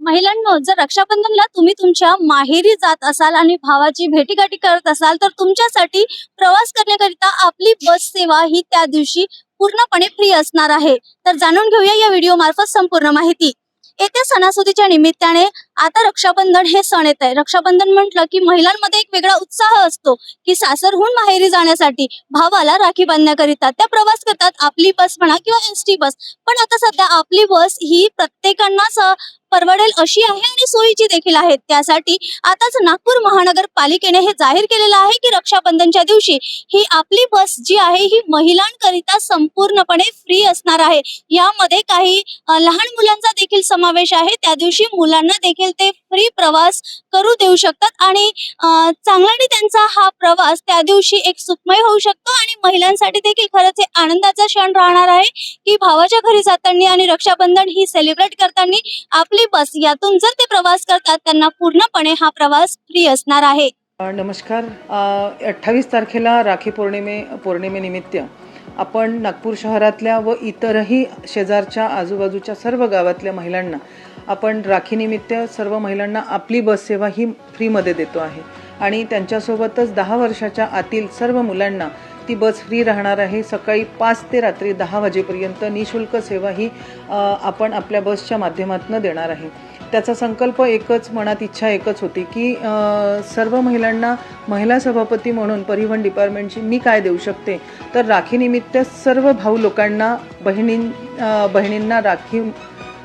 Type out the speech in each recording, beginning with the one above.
महिलांनो, जर रक्षाबंधनला तुम्ही तुमच्या माहेरी जात असाल आणि भावाची भेटीगाठी करत असाल, तर तुमच्यासाठी प्रवास करण्याकरिता आपली बस सेवा ही त्या दिवशी पूर्णपणे फ्री असणार आहे. तर जाणून घेऊया या व्हिडिओ मार्फत संपूर्ण माहिती. येत्या सणासुदीच्या निमित्ताने आता रक्षाबंधन हे सण येत आहे. रक्षाबंधन म्हटलं की महिलांमध्ये एक वेगळा उत्साह असतो की सासरहून माहेरी जाण्यासाठी भावाला राखी बांधण्याकरिता त्या प्रवास करतात. आपली बस म्हणा किंवा एसटी बस. पण आता सध्या आपली बस ही प्रत्येकांनाच परवडेल अशी आहे आणि सोयीची देखील आहे. त्यासाठी आताच नागपूर महानगरपालिकेने हे जाहीर केलेलं आहे की रक्षाबंधनच्या दिवशी ही आपली बस जी आहे ही महिलांकरिता संपूर्णपणे फ्री असणार आहे. यामध्ये काही लहान मुलांचा देखील समावेश आहे. त्या दिवशी मुलांना देखील ते फ्री प्रवास करू देऊ शकतात आणि चांगल्याने त्यांचा हा प्रवास त्या दिवशी एक सुखमय होऊ शकतो आणि महिलांसाठी देखील खरंच हे आनंदाचा क्षण राहणार आहे की भावाच्या घरी जाताना आणि रक्षाबंधन ही सेलिब्रेट करताना आपली बस यातून जर ते प्रवास करतात त्यांना पूर्णपणे हा प्रवास फ्री असणार आहे. नमस्कार. 28 तारखेला राखी पौर्णिमेनिमित्त आपण नागपूर शहरातल्या व इतरही शेजारच्या आजूबाजूच्या सर्व गावातल्या महिलांना आपण राखीनिमित्त सर्व महिलांना आपली बस सेवा ही फ्रीमध्ये देतो आहे आणि त्यांच्यासोबतच 10 वर्षाच्या आतील सर्व मुलांना ती बस फ्री राहणार आहे. सकाळी 5 ते रात्री 10 वाजेपर्यंत निशुल्क सेवा ही आपण आपल्या बसच्या माध्यमातून देणार आहे. त्याचा संकल्प एकच, मनात इच्छा एकच होती की सर्व महिलांना महिला सभापती म्हणून परिवहन डिपार्टमेंटची मी काय देऊ शकते, तर राखीनिमित्त सर्व भाऊ लोकांना बहिणींना राखी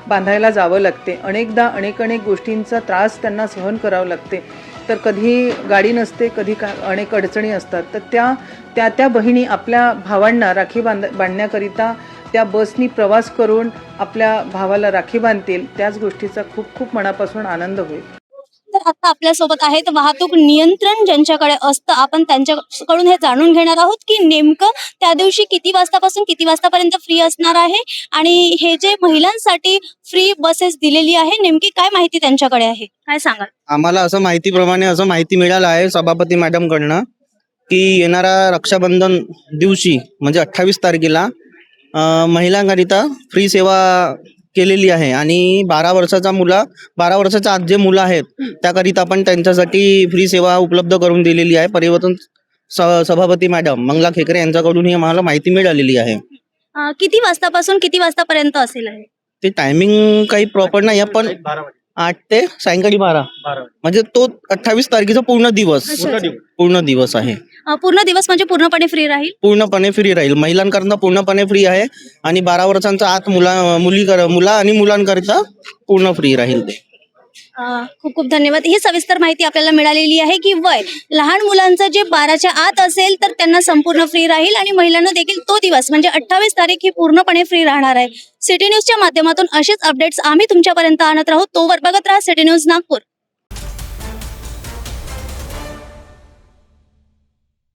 बांधायला जावं लागते. अनेकदा अनेक गोष्टींचा त्रास त्यांना सहन करावं लागते. तर कधी गाडी नसते, कधी अनेक अडचणी असतात. तर त्या बहिणी आपल्या भावांना राखी बांधण्याकरिता त्या बसनी प्रवास करून आपल्या भावाला राखी बांधतील. त्याच गोष्टीचा खूप खूप मनापासून आनंद होईल. तर आता आपल्यासोबत आहेत वाहतूक नियंत्रण ज्यांच्याकडे असतं. आपण त्यांच्याकडून हे जाणून घेणार आहोत की नेमकं त्या दिवशी किती वाजतापासून किती वाजतापर्यंत फ्री असणार आहे आणि हे जे महिलांसाठी फ्री बसेस दिलेली आहे नेमकी काय माहिती त्यांच्याकडे आहे, काय सांगाल? आम्हाला असं माहिती मिळालं आहे सभापती मॅडम कडनं की येणारा रक्षाबंधन दिवशी म्हणजे 28 तारखेला महिलांकरिता फ्री सेवा केलेली आहे आणि 12 वर्षाच्या आत जे मुलं आहेत त्याकरिता पण त्यांच्यासाठी फ्री सेवा उपलब्ध करून दिलेली आहे. परिवर्तन सभापती मॅडम मंगला खेकरे यांच्याकडून ही आम्हाला माहिती मिळालेली आहे. किती वाजतापासून किती वाजतापर्यंत असेल आहे ते टायमिंग काही प्रॉपर नाही आहे, पण 8 ते सायंकाळी 12 म्हणजे तो 28 तारखेचा पूर्ण दिवस आहे. पूर्ण दिवस म्हणजे पूर्णपणे फ्री राहील. पूर्णपणे फ्री राहील. महिलांकरता पूर्णपणे फ्री आहे आणि 12 वर्षांचा आत मुला आणि मुलांकरिता पूर्ण फ्री राहील ते. खूप खूप धन्यवाद. ही सविस्तर माहिती आपल्याला मिळालेली आहे की वय लहान मुलांचं जे 12च्या आत असेल तर त्यांना संपूर्ण फ्री राहील आणि महिलांना देखील तो दिवस म्हणजे 28 तारीख ही पूर्णपणे फ्री राहणार आहे. सिटी न्यूजच्या माध्यमातून असेच अपडेट्स आम्ही तुमच्यापर्यंत आणत राहू. तोवर बघत राहा सिटी न्यूज नागपूर.